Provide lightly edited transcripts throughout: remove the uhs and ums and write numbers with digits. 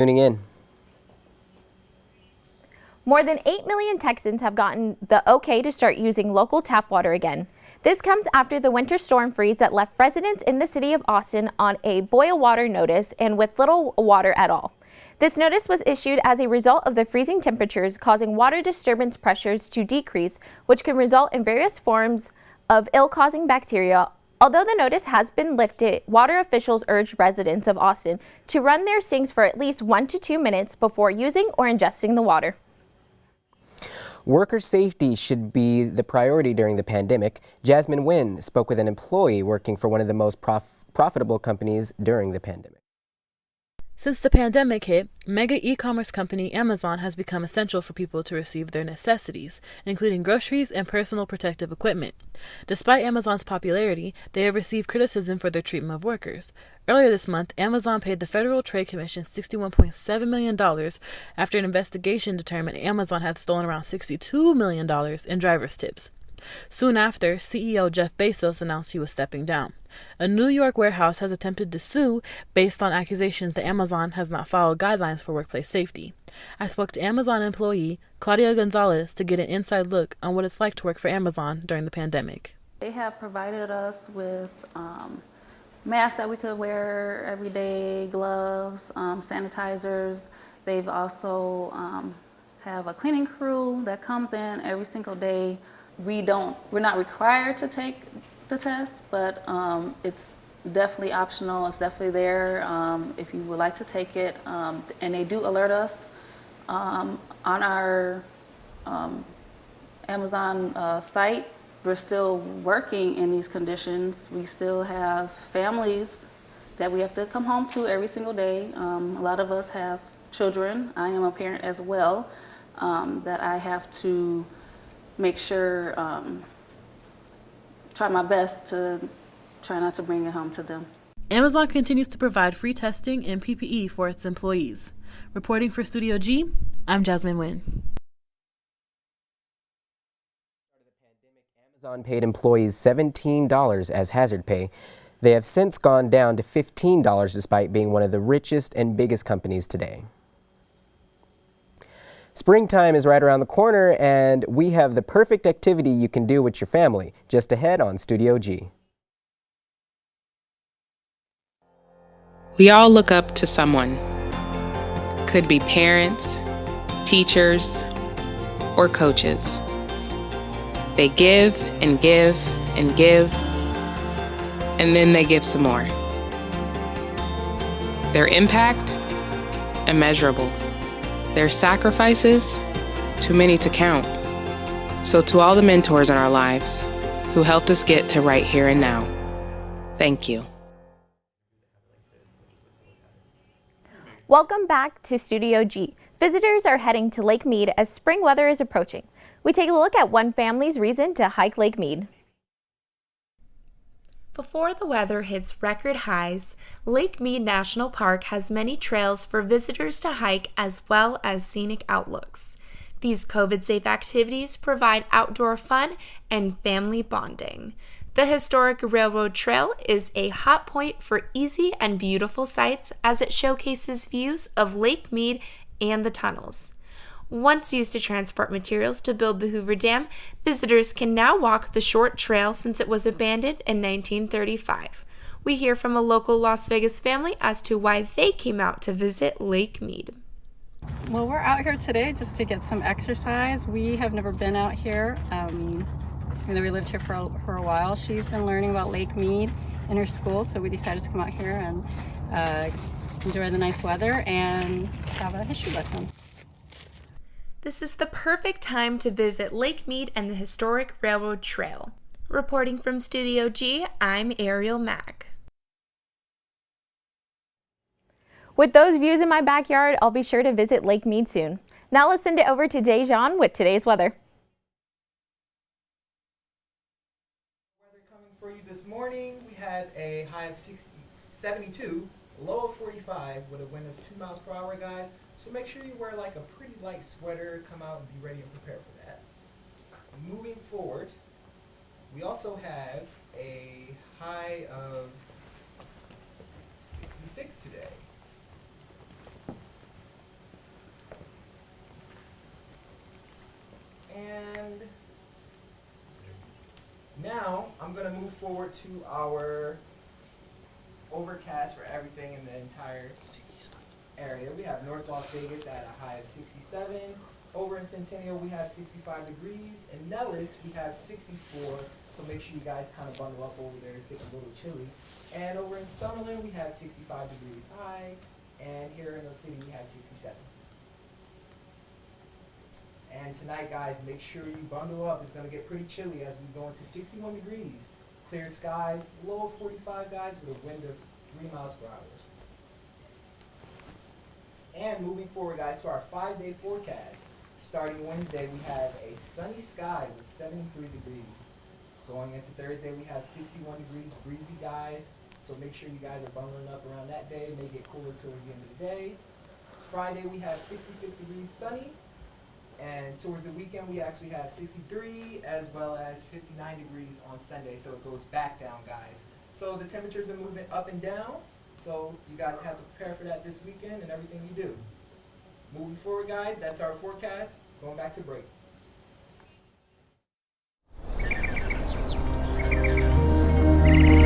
Tuning in. More than 8 million Texans have gotten the okay to start using local tap water again. This comes after the winter storm freeze that left residents in the city of Austin on a boil water notice and with little water at all. This notice was issued as a result of the freezing temperatures causing water disturbance pressures to decrease, which can result in various forms of ill-causing bacteria. Although the notice has been lifted, water officials urge residents of Austin to run their sinks for at least 1 to 2 minutes before using or ingesting the water. Worker safety should be the priority during the pandemic. Jasmine Nguyen spoke with an employee working for one of the most profitable companies during the pandemic. Since the pandemic hit, mega e-commerce company Amazon has become essential for people to receive their necessities, including groceries and personal protective equipment. Despite Amazon's popularity, they have received criticism for their treatment of workers. Earlier this month, Amazon paid the Federal Trade Commission $61.7 million after an investigation determined Amazon had stolen around $62 million in driver's tips. Soon after, CEO Jeff Bezos announced he was stepping down. A New York warehouse has attempted to sue based on accusations that Amazon has not followed guidelines for workplace safety. I spoke to Amazon employee Claudia Gonzalez to get an inside look on what it's like to work for Amazon during the pandemic. They have provided us with masks that we could wear every day, gloves, sanitizers. They've also have a cleaning crew that comes in every single day. We're not required to take the test, but it's definitely optional. It's definitely there if you would like to take it. And they do alert us on our Amazon site. We're still working in these conditions. We still have families that we have to come home to every single day. A lot of us have children. I am a parent as well, that I have to make sure, try my best to try not to bring it home to them. Amazon continues to provide free testing and PPE for its employees. Reporting for Studio G, I'm Jasmine Nguyen. Amazon paid employees $17 as hazard pay. They have since gone down to $15 despite being one of the richest and biggest companies today. Springtime is right around the corner, and we have the perfect activity you can do with your family just ahead on Studio G. We all look up to someone. Could be parents, teachers, or coaches. They give and give and give, and then they give some more. Their impact, immeasurable. Their sacrifices, too many to count. So to all the mentors in our lives who helped us get to right here and now, thank you. Welcome back to Studio G. Visitors are heading to Lake Mead as spring weather is approaching. We take a look at one family's reason to hike Lake Mead. Before the weather hits record highs, Lake Mead National Park has many trails for visitors to hike as well as scenic outlooks. These COVID-safe activities provide outdoor fun and family bonding. The Historic Railroad Trail is a hot point for easy and beautiful sights as it showcases views of Lake Mead and the tunnels. Once used to transport materials to build the Hoover Dam, visitors can now walk the short trail since it was abandoned in 1935. We hear from a local Las Vegas family as to why they came out to visit Lake Mead. Well, we're out here today just to get some exercise. We have never been out here. We lived here for a while. She's been learning about Lake Mead in her school, so we decided to come out here and enjoy the nice weather and have a history lesson. This is the perfect time to visit Lake Mead and the Historic Railroad Trail. Reporting from Studio G, I'm Ariel Mack. With those views in my backyard, I'll be sure to visit Lake Mead soon. Now let's send it over to Dejan with today's weather. Weather coming for you this morning. We had a high of 72, low of 45 with a wind of 2 miles per hour, guys. So make sure you wear like a pretty light sweater, come out and be ready and prepared for that. Moving forward, we also have a high of 66 today. I'm going to move forward to our overcast for everything in the entire area. We have North Las Vegas at a high of 67. Over in Centennial, we have 65 degrees. In Nellis, we have 64. So make sure you guys kind of bundle up over there. It's getting a little chilly. And over in Summerlin, we have 65 degrees high. And here in the city, we have 67. And tonight, guys, make sure you bundle up. It's going to get pretty chilly as we go into 61 degrees. Clear skies, low of 45, guys, with a wind of 3 miles per hour. And moving forward, guys, to our 5-day forecast. Starting Wednesday, we have a sunny skies of 73 degrees. Going into Thursday, we have 61 degrees, breezy, guys. So make sure you guys are bundling up around that day. It may get cooler towards the end of the day. Friday, we have 66 degrees, sunny. And towards the weekend, we actually have 63 as well as 59 degrees on Sunday. So it goes back down, guys. So the temperatures are moving up and down. So you guys have to prepare for that this weekend and everything you do. Moving forward, guys, that's our forecast. Going back to break.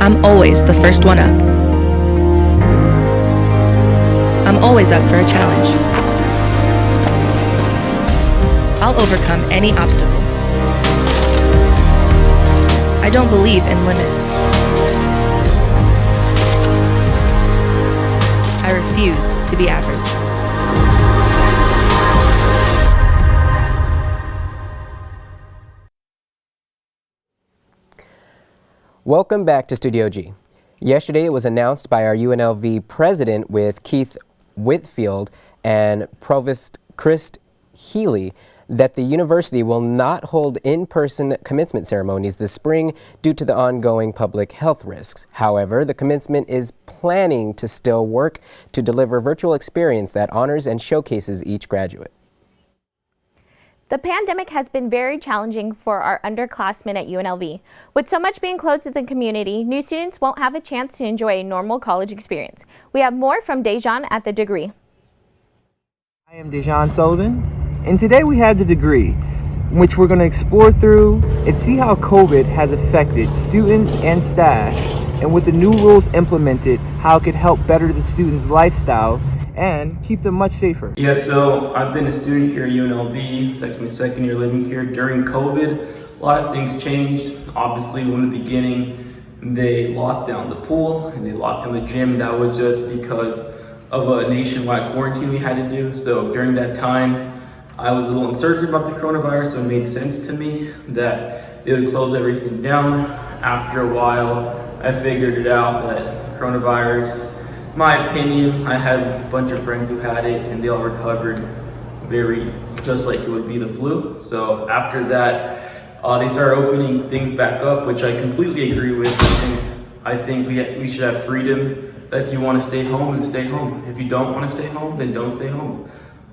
I'm always the first one up. I'm always up for a challenge. I'll overcome any obstacle. I don't believe in limits. I refuse to be average. Welcome back to Studio G. Yesterday it was announced by our UNLV president with Keith Whitfield and Provost Chris Healy that the university will not hold in-person commencement ceremonies this spring due to the ongoing public health risks. However, the commencement is planning to still work to deliver a virtual experience that honors and showcases each graduate. The pandemic has been very challenging for our underclassmen at UNLV. With so much being closed to the community, new students won't have a chance to enjoy a normal college experience. We have more from Dejan at the Degree. I am Dejan Sullivan, and today we have the Degree, which we're going to explore through and see how COVID has affected students and staff, and with the new rules implemented, how it could help better the students' lifestyle and keep them much safer. Yeah, so I've been a student here at UNLV. It's actually my second year living here. During COVID, a lot of things changed. Obviously, in the beginning, they locked down the pool and they locked down the gym. That was just because of a nationwide quarantine we had to do. So during that time, I was a little uncertain about the coronavirus, so it made sense to me that they would close everything down. After a while, I figured it out that coronavirus, my opinion, I had a bunch of friends who had it and they all recovered just like it would be the flu. So after that, they started opening things back up, which I completely agree with. I think we should have freedom that if you want to stay home, then stay home. If you don't want to stay home, then don't stay home.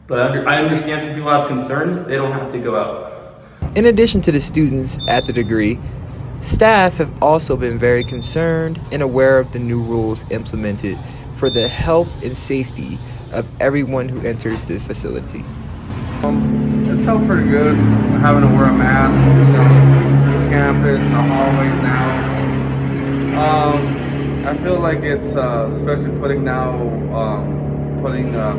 But I understand some people have concerns, they don't have to go out. In addition to the students at the Degree, staff have also been very concerned and aware of the new rules implemented for the health and safety of everyone who enters the facility. It's helped pretty good, having to wear a mask, on campus and the hallways now. I feel like it's, especially putting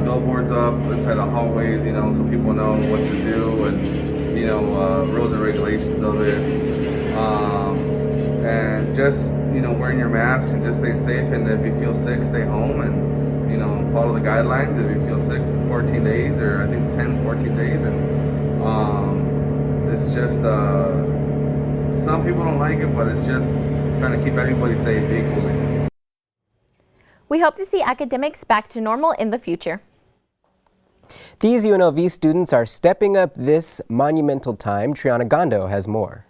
billboards up inside the hallways, so people know what to do and, rules and regulations of it. And just, wearing your mask and just stay safe. And if you feel sick, stay home and, follow the guidelines. If you feel sick, 14 days, or I think it's 14 days. And it's just, some people don't like it, but it's just trying to keep everybody safe equally. We hope to see academics back to normal in the future. These UNLV students are stepping up this monumental time. Triana Gondo has more.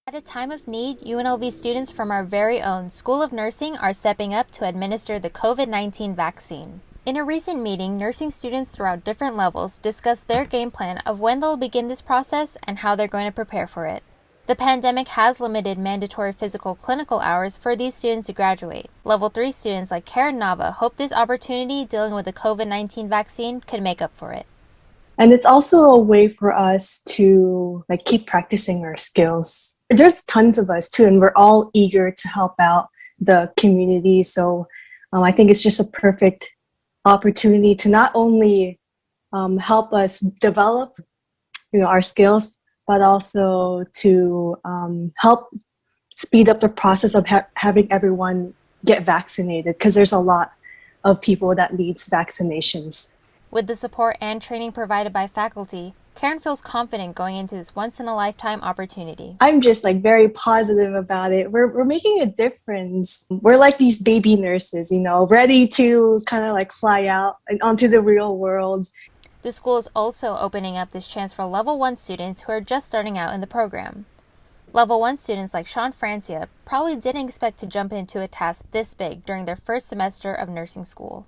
At a time of need, UNLV students from our very own School of Nursing are stepping up to administer the COVID-19 vaccine. In a recent meeting, nursing students throughout different levels discussed their game plan of when they'll begin this process and how they're going to prepare for it. The pandemic has limited mandatory physical clinical hours for these students to graduate. Level 3 students like Karen Nava hope this opportunity dealing with the COVID-19 vaccine could make up for it. And it's also a way for us to keep practicing our skills there's tons of us too, and we're all eager to help out the community. So I think it's just a perfect opportunity to not only help us develop, our skills, but also to help speed up the process of having everyone get vaccinated, because there's a lot of people that needs vaccinations. With the support and training provided by faculty, Karen feels confident going into this once-in-a-lifetime opportunity. I'm just very positive about it. We're making a difference. We're like these baby nurses, ready to kind of fly out and onto the real world. The school is also opening up this chance for Level 1 students who are just starting out in the program. Level 1 students like Sean Francia probably didn't expect to jump into a task this big during their first semester of nursing school.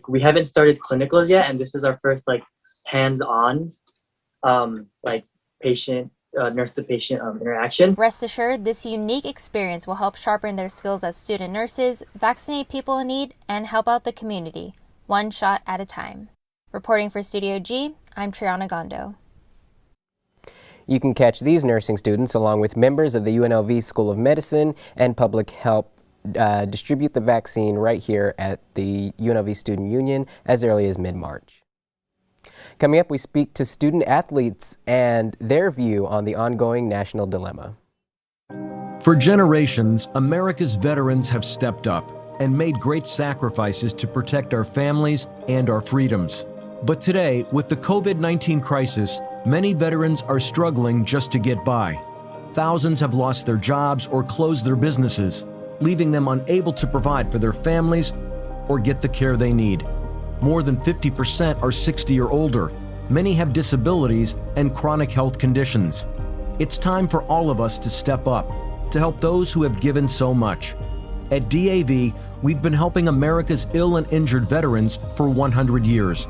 We haven't started clinicals yet, and this is our first hands-on patient nurse-to-patient interaction. Rest assured, this unique experience will help sharpen their skills as student nurses, vaccinate people in need, and help out the community, one shot at a time. Reporting for Studio G, I'm Triana Gondo. You can catch these nursing students along with members of the UNLV School of Medicine and Public Health distribute the vaccine right here at the UNLV Student Union as early as mid-March. Coming up, we speak to student athletes and their view on the ongoing national dilemma. For generations, America's veterans have stepped up and made great sacrifices to protect our families and our freedoms. But today, with the COVID-19 crisis, many veterans are struggling just to get by. Thousands have lost their jobs or closed their businesses, leaving them unable to provide for their families or get the care they need. More than 50% are 60 or older. Many have disabilities and chronic health conditions. It's time for all of us to step up to help those who have given so much. At DAV, we've been helping America's ill and injured veterans for 100 years.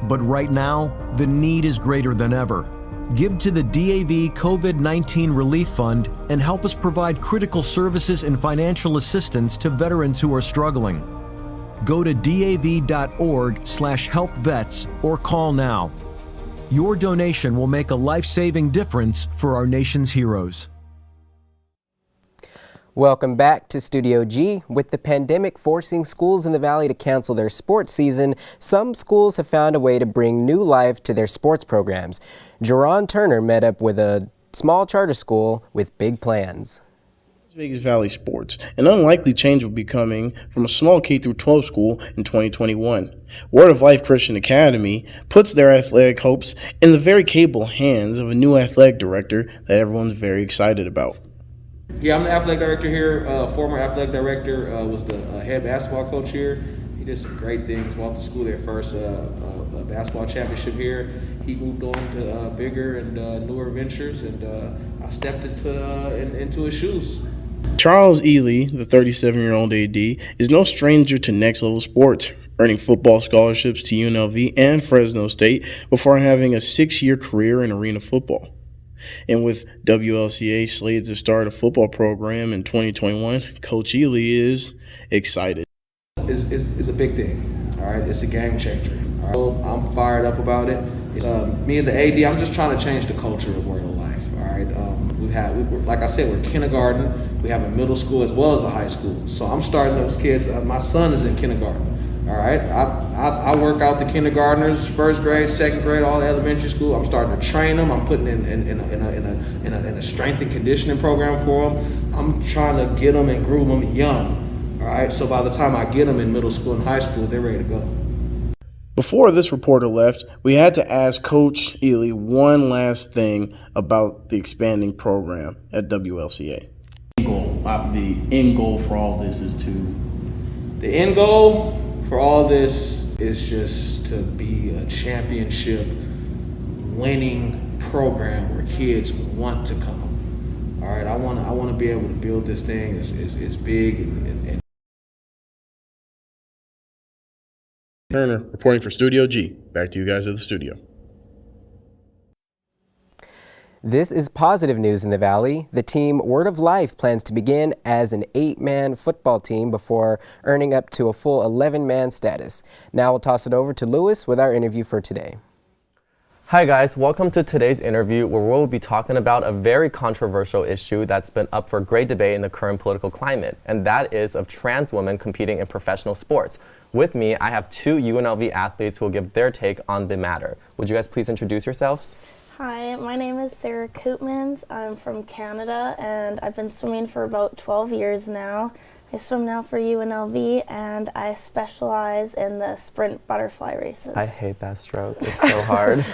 But right now, the need is greater than ever. Give to the DAV COVID-19 Relief Fund and help us provide critical services and financial assistance to veterans who are struggling. Go to dav.org/helpvets or call now. Your donation will make a life-saving difference for our nation's heroes. Welcome back to Studio G. With the pandemic forcing schools in the Valley to cancel their sports season, some schools have found a way to bring new life to their sports programs. Jerron Turner met up with a small charter school with big plans. Vegas Valley Sports. An unlikely change will be coming from a small K-12 school in 2021. Word of Life Christian Academy puts their athletic hopes in the very capable hands of a new athletic director that everyone's very excited about. Yeah, I'm the athletic director here. Former athletic director, was the head basketball coach here. He did some great things. Brought the school their first basketball championship here. He moved on to bigger and newer ventures, and I stepped into his shoes. Charles Ely, the 37-year-old AD, is no stranger to next-level sports, earning football scholarships to UNLV and Fresno State before having a 6-year career in arena football. And with WLCA slated to start a football program in 2021, Coach Ely is excited. It's a big thing, all right? It's a game changer. All right? I'm fired up about it. Me and the AD, I'm just trying to change the culture of Word of Life, all right? Like I said, we're kindergarten. We have a middle school as well as a high school. So I'm starting those kids. My son is in kindergarten. All right, I work out the kindergartners, first grade, second grade, all the elementary school. I'm starting to train them. I'm putting in a strength and conditioning program for them. I'm trying to get them and groom them young. All right, so by the time I get them in middle school and high school, they're ready to go. Before this reporter left, we had to ask Coach Ely one last thing about the expanding program at WLCA. The end goal for all this is to. The end goal for all this is just to be a championship winning program where kids want to come. All right, I want to be able to build this thing as big and Turner reporting for Studio G. Back to you guys at the studio. This is positive news in the Valley. The team Word of Life plans to begin as an 8-man football team before earning up to a full 11-man status. Now we'll toss it over to Lewis with our interview for today. Hi guys, welcome to today's interview where we'll be talking about a very controversial issue that's been up for great debate in the current political climate, and that is of trans women competing in professional sports. With me, I have two UNLV athletes who will give their take on the matter. Would you guys please introduce yourselves? Hi, my name is Sarah Koopmans. I'm from Canada and I've been swimming for about 12 years now. I swim now for UNLV and I specialize in the sprint butterfly races. I hate that stroke, it's so hard.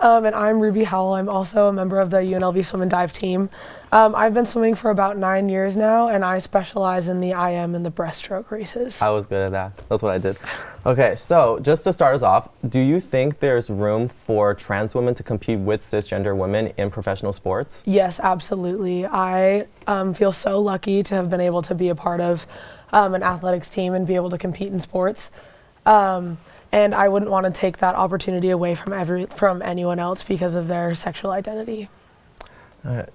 And I'm Ruby Howell. I'm also a member of the UNLV swim and dive team. I've been swimming for about 9 years now, and I specialize in the IM and the breaststroke races. I was good at that. That's what I did. Okay, so just to start us off, do you think there's room for trans women to compete with cisgender women in professional sports? Yes, absolutely. I feel so lucky to have been able to be a part of an athletics team and be able to compete in sports. And I wouldn't want to take that opportunity away from anyone else because of their sexual identity.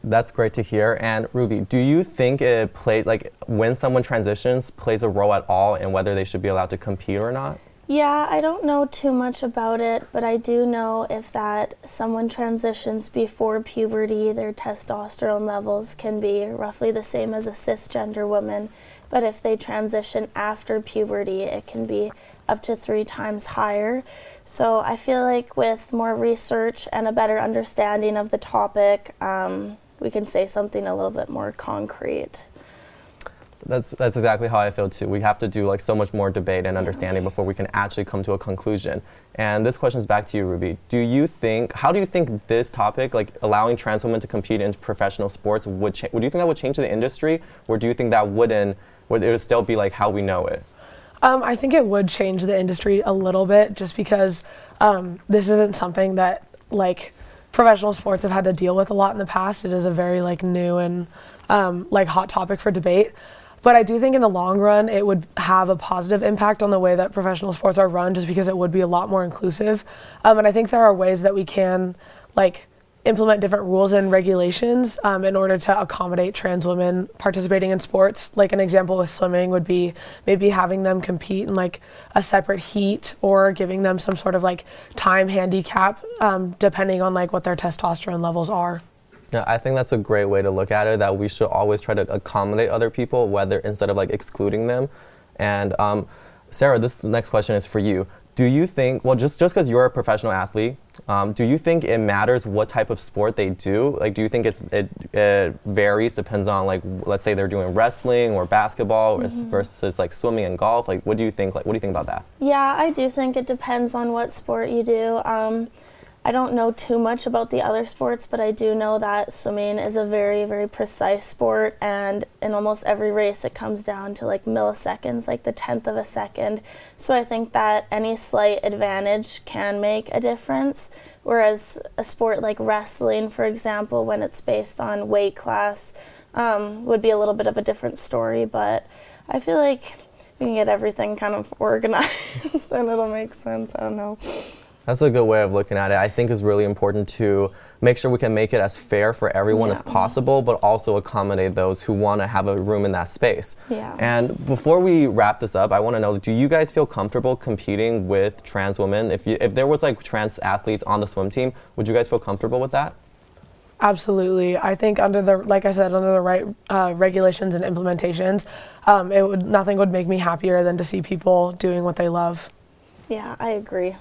That's great to hear. And Ruby, do you think it plays, like when someone transitions, plays a role at all in whether they should be allowed to compete or not? Yeah, I don't know too much about it, but I do know if that someone transitions before puberty, their testosterone levels can be roughly the same as a cisgender woman. But if they transition after puberty, it can be up to 3 times higher. So I feel like with more research and a better understanding of the topic, we can say something a little bit more concrete. That's exactly how I feel too. We have to do like so much more debate and understanding before we can actually come to a conclusion. And this question is back to you, Ruby. How do you think this topic, like allowing trans women to compete in professional sports, do you think that would change the industry, or do you think that would it would still be like how we know it? I think it would change the industry a little bit just because this isn't something that like professional sports have had to deal with a lot in the past. It is a very like new and like hot topic for debate. But I do think in the long run it would have a positive impact on the way that professional sports are run just because it would be a lot more inclusive. And I think there are ways that we can like implement different rules and regulations in order to accommodate trans women participating in sports. Like an example with swimming would be maybe having them compete in like a separate heat or giving them some sort of like time handicap depending on like what their testosterone levels are. Yeah, I think that's a great way to look at it, that we should always try to accommodate other people, whether instead of like excluding them. And Sarah, this next question is for you. Do you think, well, just because you're a professional athlete, do you think it matters what type of sport they do? Like, do you think it varies, depends on like, let's say they're doing wrestling or basketball versus like swimming and golf? Like, what do you think about that? Yeah, I do think it depends on what sport you do. I don't know too much about the other sports, but I do know that swimming is a very, very precise sport, and in almost every race it comes down to like milliseconds, like the 10th of a second. So I think that any slight advantage can make a difference, whereas a sport like wrestling, for example, when it's based on weight class, would be a little bit of a different story. But I feel like we can get everything kind of organized and it'll make sense. I don't know. That's a good way of looking at it. I think it's really important to make sure we can make it as fair for everyone as possible, but also accommodate those who want to have a room in that space. Yeah. And before we wrap this up, I want to know, do you guys feel comfortable competing with trans women? If there was like trans athletes on the swim team, would you guys feel comfortable with that? Absolutely. I think like I said, under the right regulations and implementations, nothing would make me happier than to see people doing what they love. Yeah, I agree.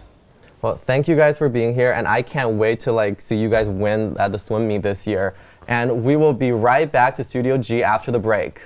Well, thank you guys for being here, and I can't wait to see you guys win at the swim meet this year. And we will be right back to Studio G after the break.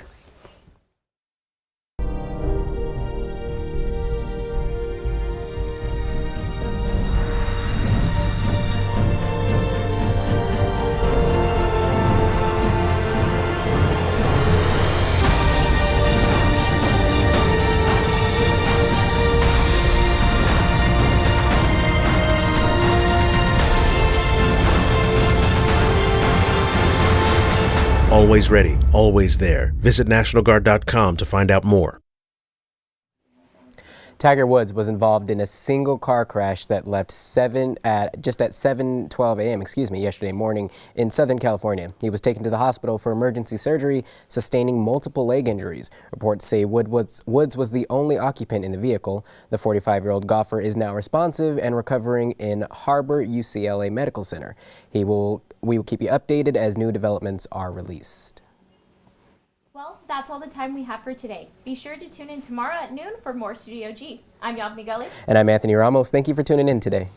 Always ready, always there. Visit NationalGuard.com to find out more. Tiger Woods was involved in a single car crash that left just at 7:12 a.m. Yesterday morning in Southern California. He was taken to the hospital for emergency surgery, sustaining multiple leg injuries. Reports say Woods was the only occupant in the vehicle. The 45-year-old golfer is now responsive and recovering in Harbor UCLA Medical Center. We will keep you updated as new developments are released. Well, that's all the time we have for today. Be sure to tune in tomorrow at noon for more Studio G. I'm Yavni Gully. And I'm Anthony Ramos. Thank you for tuning in today.